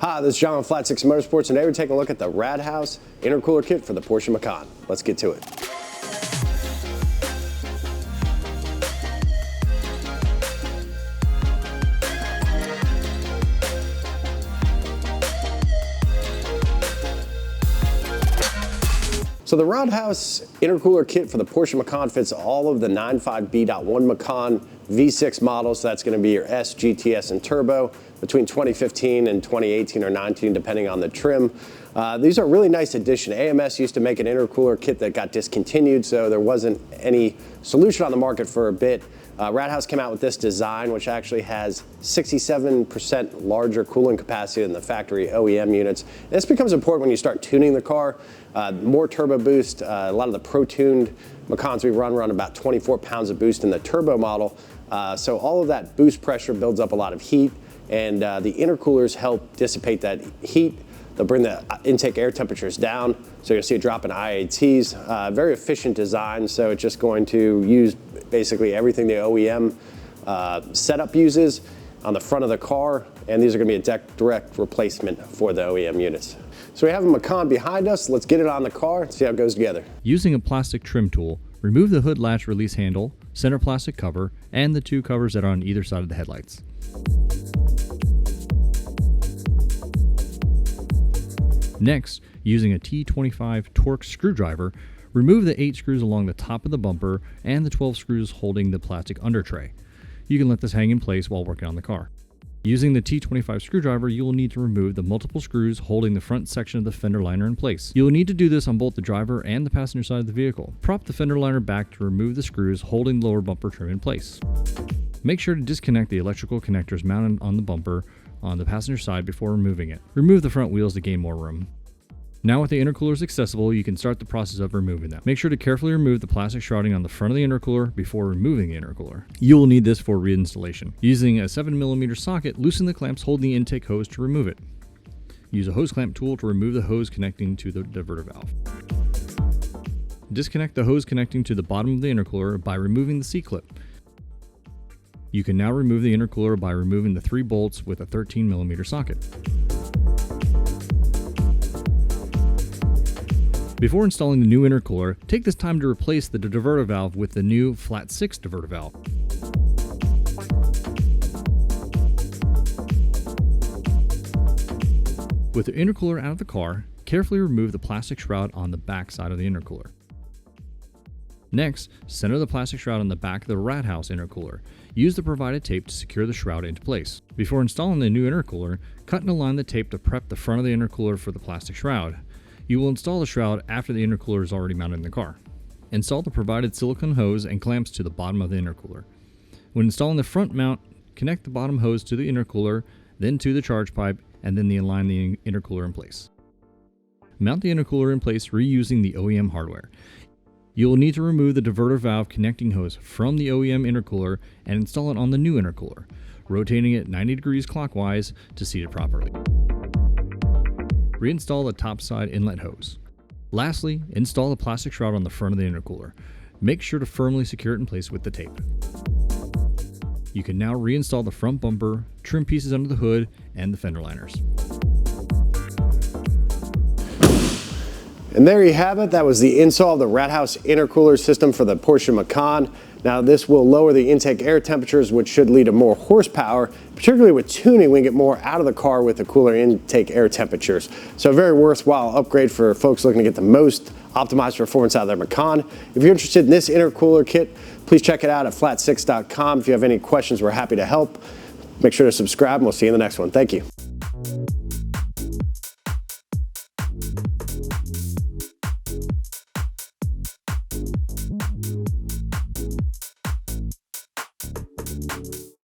Hi, this is John with Flat 6 Motorsports, and today we're taking a look at the Radhaus Intercooler kit for the Porsche Macan. Let's get to it. So the Radhaus Intercooler kit for the Porsche Macan fits all of the 95B.1 Macan V6 models. So that's going to be your S, GTS, and Turbo between 2015 and 2018 or 19, depending on the trim. These are a really nice addition. AMS used to make an intercooler kit that got discontinued, so there wasn't any solution on the market for a bit. Radhaus came out with this design, which actually has 67% larger cooling capacity than the factory OEM units. And this becomes important when you start tuning the car. More turbo boost. A lot of the pro-tuned Macans we run about 24 pounds of boost in the turbo model. So all of that boost pressure builds up a lot of heat, and the intercoolers help dissipate that heat. They'll bring the intake air temperatures down, so you'll see a drop in IATs. Very efficient design, so it's just going to use basically everything the OEM setup uses on the front of the car, and these are going to be a direct replacement for the OEM units. So we have a Macan behind us. Let's get it on the car and see how it goes together. Using a plastic trim tool, remove the hood latch release handle, center plastic cover, and the two covers that are on either side of the headlights. Next, using a T25 Torx screwdriver, remove the 8 screws along the top of the bumper and the 12 screws holding the plastic under tray. You can let this hang in place while working on the car. Using the T25 screwdriver, you will need to remove the multiple screws holding the front section of the fender liner in place. You will need to do this on both the driver and the passenger side of the vehicle. Prop the fender liner back to remove the screws holding the lower bumper trim in place. Make sure to disconnect the electrical connectors mounted on the bumper on the passenger side before removing it. Remove the front wheels to gain more room. Now with the intercoolers accessible, you can start the process of removing them. Make sure to carefully remove the plastic shrouding on the front of the intercooler before removing the intercooler. You will need this for reinstallation. Using a 7mm socket, loosen the clamps holding the intake hose to remove it. Use a hose clamp tool to remove the hose connecting to the diverter valve. Disconnect the hose connecting to the bottom of the intercooler by removing the C-clip. You can now remove the intercooler by removing the 3 bolts with a 13mm socket. Before installing the new intercooler, take this time to replace the diverter valve with the new flat 6 diverter valve. With the intercooler out of the car, carefully remove the plastic shroud on the back side of the intercooler. Next, center the plastic shroud on the back of the Radhaus intercooler. Use the provided tape to secure the shroud into place. Before installing the new intercooler, cut and align the tape to prep the front of the intercooler for the plastic shroud. You will install the shroud after the intercooler is already mounted in the car. Install the provided silicone hose and clamps to the bottom of the intercooler. When installing the front mount, connect the bottom hose to the intercooler, then to the charge pipe, and then align the intercooler in place. Mount the intercooler in place reusing the OEM hardware. You will need to remove the diverter valve connecting hose from the OEM intercooler and install it on the new intercooler, rotating it 90 degrees clockwise to seat it properly. Reinstall the top side inlet hose. Lastly, install the plastic shroud on the front of the intercooler. Make sure to firmly secure it in place with the tape. You can now reinstall the front bumper, trim pieces under the hood, and the fender liners. And there you have it. That was the install of the Radhaus intercooler system for the Porsche Macan. Now this will lower the intake air temperatures, which should lead to more horsepower. Particularly with tuning, we can get more out of the car with the cooler intake air temperatures. So a very worthwhile upgrade for folks looking to get the most optimized performance out of their Macan. If you're interested in this intercooler kit, please check it out at flat6.com. If you have any questions, we're happy to help. Make sure to subscribe, and we'll see you in the next one. Thank you.